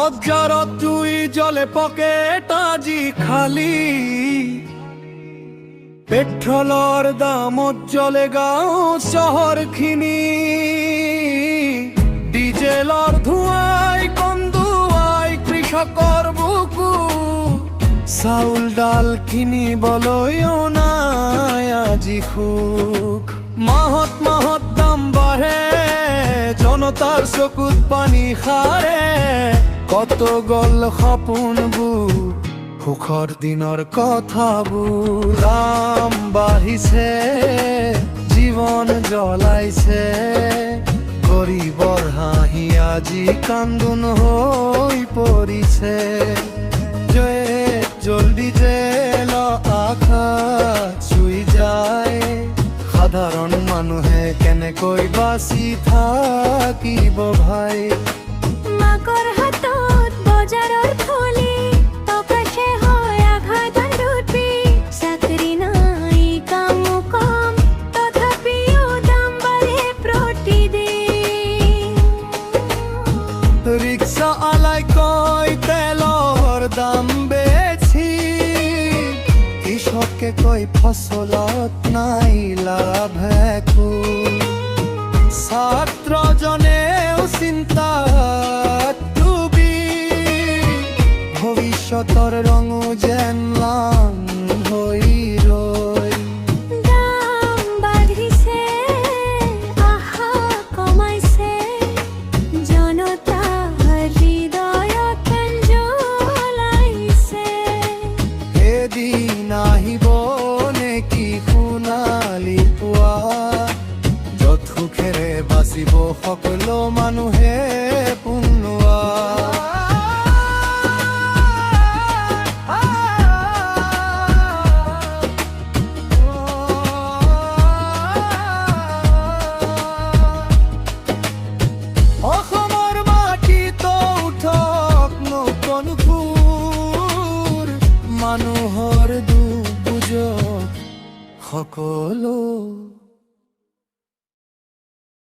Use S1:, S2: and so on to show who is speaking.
S1: লজ্জাৰত জুই জ্বলে পকেট আজি খালী পেট্ৰলৰ দামত জ্বলে গাঁও চহৰখিনি ডিজেলৰ ধোঁৱাই কন্দুৱাই কৃষকৰ বুকু চাউল ডাল কিনিবলৈও নাই আজি সুখ মাহত মাহত দাম বাঢ়ে জনতাৰ চকুত পানী খাৰে কত গল সপোনবোৰ সুখৰ দিনৰ কথাবোৰ দাম বাঢ়িছে জীৱন জ্বলাইছে গৰীবৰ হাঁহি আজি কান্দোন হৈ পৰিছে জলদি জেল আকাশ চুই যায় সাধাৰণ মানুহে কেনেকৈ বাচি থাকিব ভাই
S2: মাকৰ হাতত বজাৰৰ থলি টকাশে হয় আঘাতৰ লুটি চাকৰি নাই কাম কম তথাপিও দাম বাঢ়ে প্ৰতিদিন
S1: ৰিক্সা আলাই কয় তেলৰ দাম বেছি কৃষকে কয় ফচলত নাই লাভ একো ছাত্ৰজনেও চিন্তাত ডুবি ভৱিষ্যতৰ ৰঙো যেন লাং হৈ ৰৈ
S2: দাম বাঢ়িছে আশা কমাইছে জনতা হৃদয়ত জ্বলাইছে
S1: এদিন আহিব নেকি সোণালী পুৱা য'ত সুখেৰে বাচিব সকলো মানুহে পুনোৱা অসমৰ মাটিতো উঠক নতুন সুৰ মানুহৰ দুখ বুজক সকলো